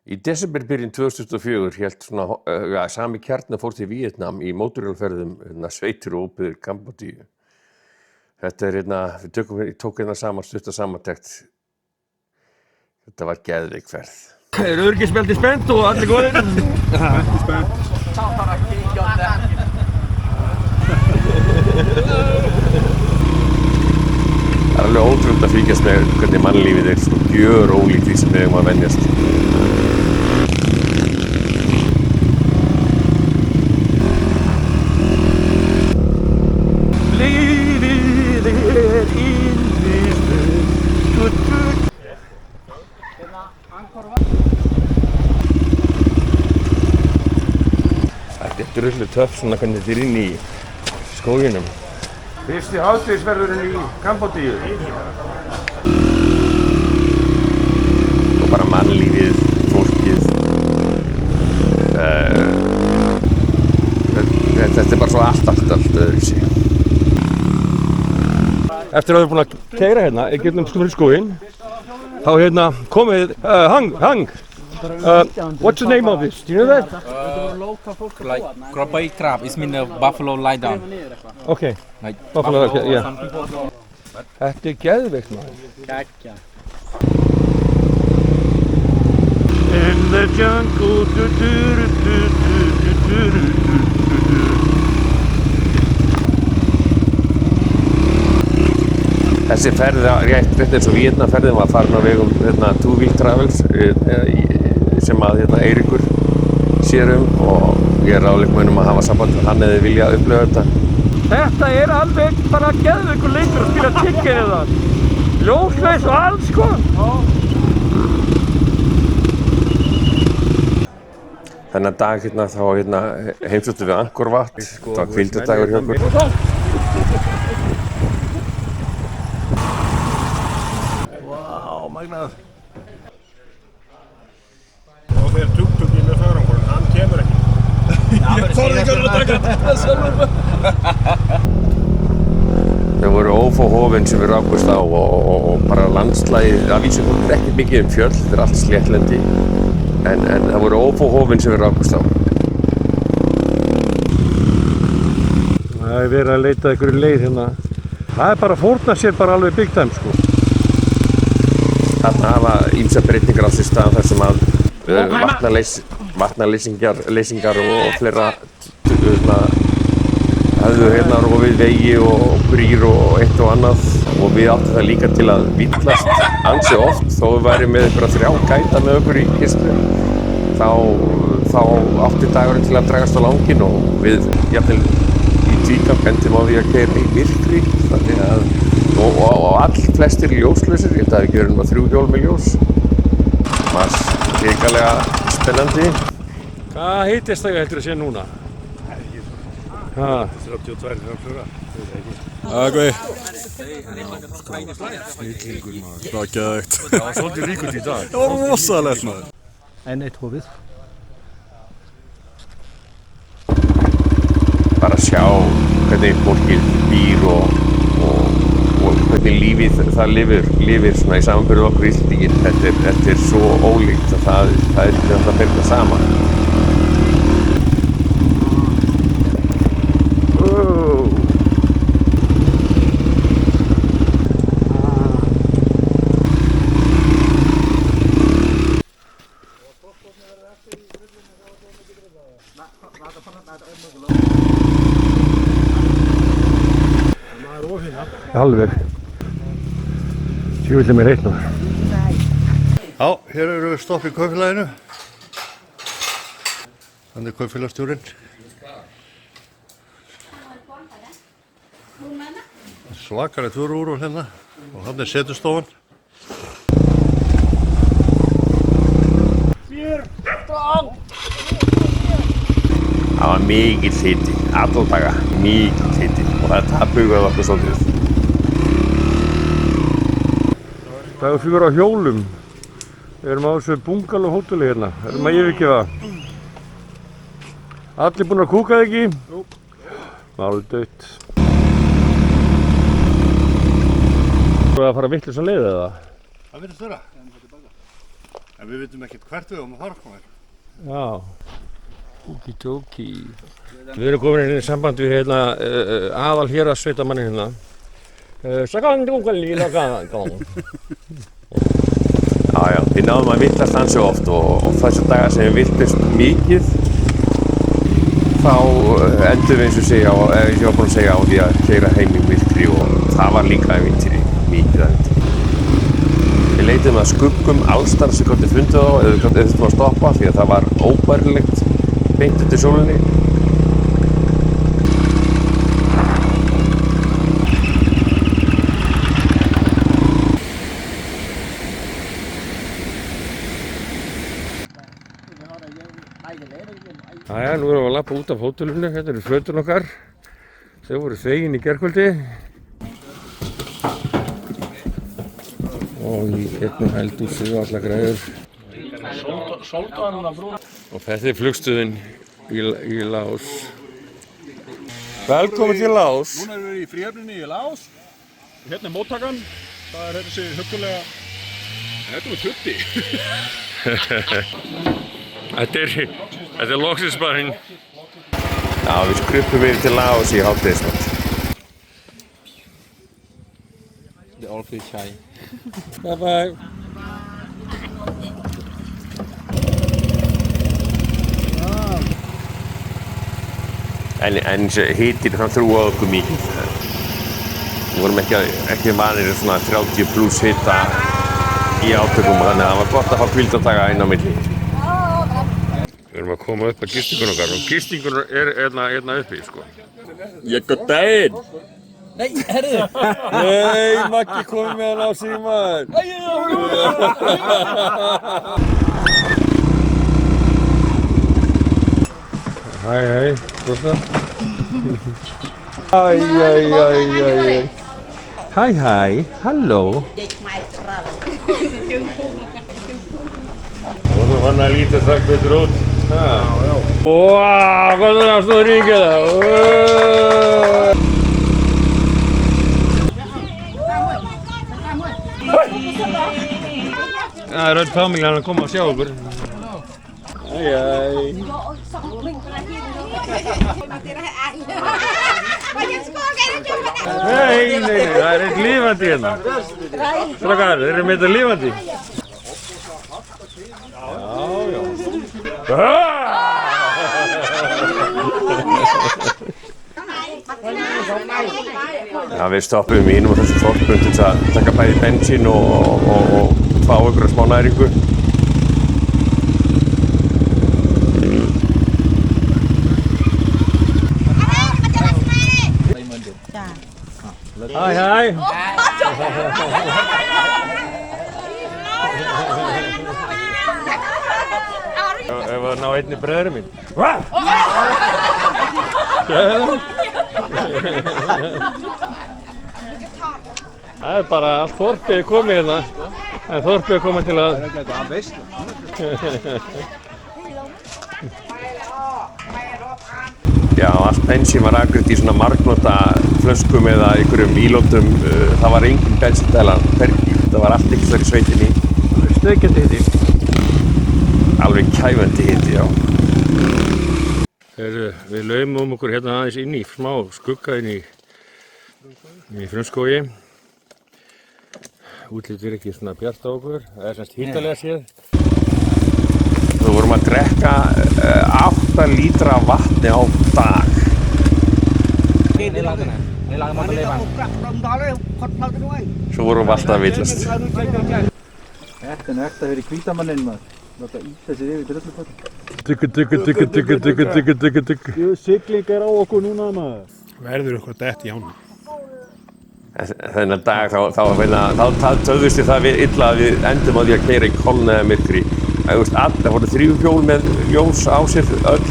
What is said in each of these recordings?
Í desemberbyrjun 2004 hélt sami kjarni fór til Víetnam í mótorhjólferðum sveitir og óbyggðir Kambódíu. Þetta við tók saman stutta samantekt. Þetta var geðveik ferð. Öryggisbelti spennt og allir góðir? Belti spennt. Það alveg ótrúlegt að fylgjast með hvernig mannlífið gjörólíkt því sem við eigum að venjast. Þetta er drullu töff hvernig þetta er inn í skóginum. Fyrsti hádegisverðurinn í Kambódíu. Og bara mannlífið, fólkið. Þetta er bara svo allt öðruvísi. Eftir að við erum búin að keyra hérna í gegnum skóginn, þá komið hang. What's the name of this? Do you know that? Like Krabai crab, it means buffalo lie down. Okay. Like Buffalo, okay, yeah. some people. Þetta er geðveikt maður. Kækja. In the jungle. Þessi ferð rétt eins og Víetnamferðin var farin á vegum Two-Wheel Travels sem að Eiríkur sér og ég ráðlegg að hafa samband með hann eða vilja upplifa þetta. Þetta er alveg bara geðveikur leikur að spila tigginu það. Ljóslaus og alls sko. Þennan dag þá heimsóttum við Angkor Wat. Það var hvíldardagur hjá okkur. Magnað. Og þegar tuk-tukinn með farangurinn, hann kemur ekki. Ég þorði ekki að taka þetta sjálfur. Þau voru ófóhofin sem við rákust á og bara landslagið, að vísu fólk ekki mikið fjöll, þetta er allt sléttlendi, en það voru ófóhofin sem við rákust á. Það er verið að leita einhverju leið hérna. Það er bara fórnað sér bara alveg big time sko. Þarna hafa ýmsar breytingar á sér stað þar sem að vatnaleysingar og fleira höfðu rofið vegi og brýr og eitt og annað og við áttum það líka til að villast ansi oft þó við værum með einhverja 3 gæta með okkur í kistlu þá átti dagurinn til að dragast á langinn og við jafnvel í tvígang endum á því að keyra í myrkri þannig að og all flestir ljóslausir, ég held að það ekki verið 3 hjól með ljós. Það var hrikalega spennandi. Hvað heitist það heldur að sé núna? 32-34. Góði. Snillingur maður. Það var geðveikt. Það var svolítið ríkut í dag. Það var rosalegt maður. En eitt hófið. Bara sjá hvernig fólkið býr og hvernig lífið það lifir svona í samanburði okkur Íslendingin. Þetta er svo ólíkt að það er það sama. Alveg. Tjóðlega mér heitt nú. Já, hér eru við stopp í kaupfélaginu. Þannig kaupfélagsstjórinn. Svakalegt vöruúrval hérna og hann er setustofan. Það var mikill hiti, alla daga, mikill hiti og þetta bugaði okkur svolítið. Dagur 4 á hjólum. Við erum á þessu bungalow hóteli hérna. Erum að yfirgefa. Allir búin að kúka ekki? Jú. Máldaut. Þú að fara vittlausa leið eða? Það virðist vera. En við vitum ekkert hvert við að fara komið. Já. Okidoki. Við erum komin inn í samband við hérna aðal héraðssveitamannin hérna. Já, við náðum að villast ansi oft og þessu dagar sem við villtust mikið þá endum við eins og segja eins og ég var búinn að segja á því að keyra heim í myrkri og það var líka ævintýri, mikið ævintýri. Við leitum að skuggum allstar sem gott fundið á eða þurftum að stoppa því að það var óbærilegt beint undir sólinni. Jæja, nú erum við að labba út af hótelinu, hérna eru fötin okkar. Þau voru þvegin í gærkvöldi. Og í einnu eldhúsi og allar græður. Og þetta er flugstöðin í Laos. Velkomin til Laos. Núna erum við í fríhöfninni í Laos. Hérna er móttakan. Það er þessi huggulega... Þetta er tutti. Þetta er loksinsbarinn. Já, við skrupum yfir til Laos í hádegismat. The all free chai. Bye bye. En hitinn hann þrúaði okkur mikið. Við vorum ekki vanir svona 30 pluss hita í átökum þannig að það var gott að fá hvíldardaga inn á milli. Við erum að koma upp að gistingun okkar og gistingun er hérna uppi, sko. Ég góð daginn! Nei, herðu! Nei, Maggi komið með hann á síman! Hæ, brosa. Hæ. Hæ, halló. Og þú fann að lítið strax betur út. Já. Wow, hvað er það stóð ríkið það? Það er öll familjan að koma að sjá okkur. Æj. Nei, það er eitt lifandi hérna. Strákar, þeir eru með þetta lifandi. Já, við stoppum í einum af þessum þorpum til að taka bæði bensín og fá ykkur smá næringu. Hæ. Ef að ná einni bræðurinn mín. Það er bara allt þorpið komið hérna. En þorpið er komið til að... Já, allt bensín var afgreitt í svona margnota flöskum eða einhverjum ílótum. Það var engin bensíndæla hvergi. Það var allt einhvers þar í sveitinni. Steikjandi hiti. Alveg kæfandi hiti, já. Við laumum okkur hérna aðeins inn í smá skugga inn í frumskógi. Útlitið er ekki svona bjart á okkur. Það er semst hitalega séð. Við vorum að drekka 8 lítra af vatni á dag. Svo vorum við alltaf að villast. Þetta er nægt að vera í hvítamanninn maður. Láta íta sér yfir drullupöld. Digg. Sigling er á okkur núna maður. Verður eitthvað dett í ána. Þennan dag þá töðust það við illa að við endum á því að keyra í kolniða myrkri. Það voru 3 hjól með ljós á sér öll,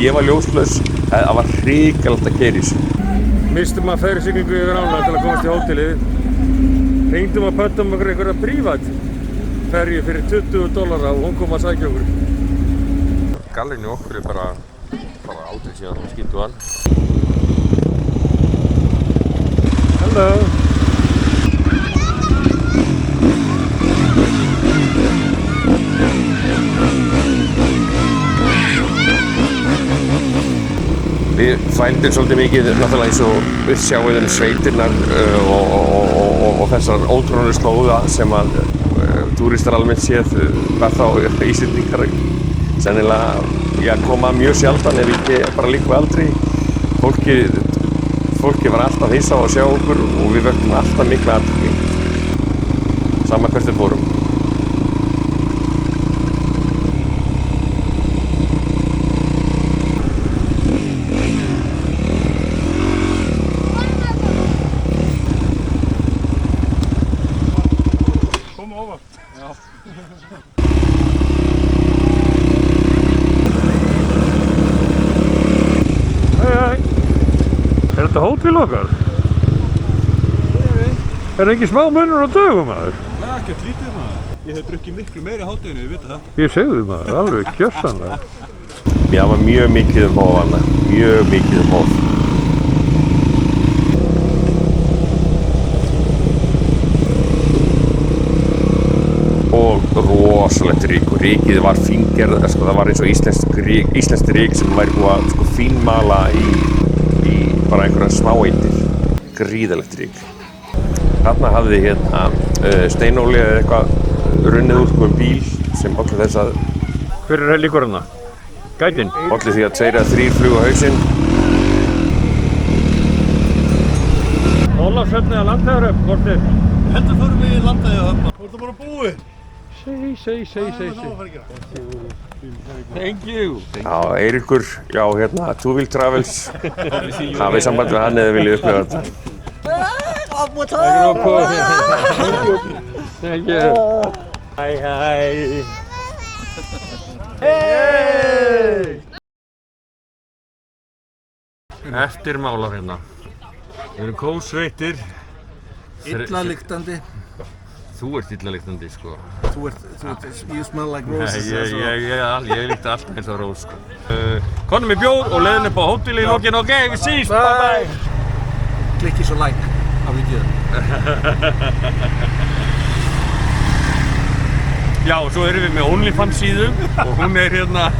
ég var ljóslaus, það var hrikalegt að keyra í þessu. Mistum að ferðsiglingu yfir ána til að komast í hótelið. Hringdum að pöntum okkur einhverja prívat ferju fyrir $20 og hún kom að sækja okkur. Gallinu okkur er bara aldrei síðan og skýttu hann. Hello. Við fældum svolítið mikið náttúrulega eins og við sjáum sveitirnar og þessar ótrúlega slóða sem að túristar almennt séð, hvað þá Íslendingar sennilega koma mjög sjaldan ef ekki bara líka aldrei. Fólki var alltaf hissa á að sjá okkur og við vöktum alltaf mikla athygli, sama hvert við fórum. Er þetta hótel okkar? Er ekki smá munur á dögum, maður? Nei, ekkert lítið maður. Ég hef drukkið miklu meiri á hádeginu, ég veit það. Ég segðu maður, alveg gjörsamlega. Já, það var mjög mikið hóf hana, mjög mikið hóf. Og rosalegt rík og ríkið var fíngerð, það var eins og íslenskt rík sem væri búið að fínmala í bara einhverja smáeitir, gríðalegt rík. Þarna hafði hérna steinóli eða eitthvað runnið úr bíl sem olli þess að... Hver er líkur hana? Gætin? Olli því að 2 eða 3 flugu á hausinn. Ólafsöfni að Landeyjahöfn, hvort er? Heldur förum við í Landeyjahöfn. Þú ert bara búið. Seg. Thank you. Já, Eiríkur, já hérna, Two Wheel Travels. Hafið samband við hann eða viljið upplifa þetta. Thank you. Hi. Hey! Eftirmálar hérna. Við erum kósveitir. Illaliktandi. Þú ert illaliktandi, sko. You smell like roses. Ég líkti alltaf eins og rós, sko. Konum í bjór og leiðin upp á hóteli í lokin. Ok, við síst. Bye. Klikki svo like á vídeoðu. Já, og svo erum við með OnlyFans síðu og hún er hérna...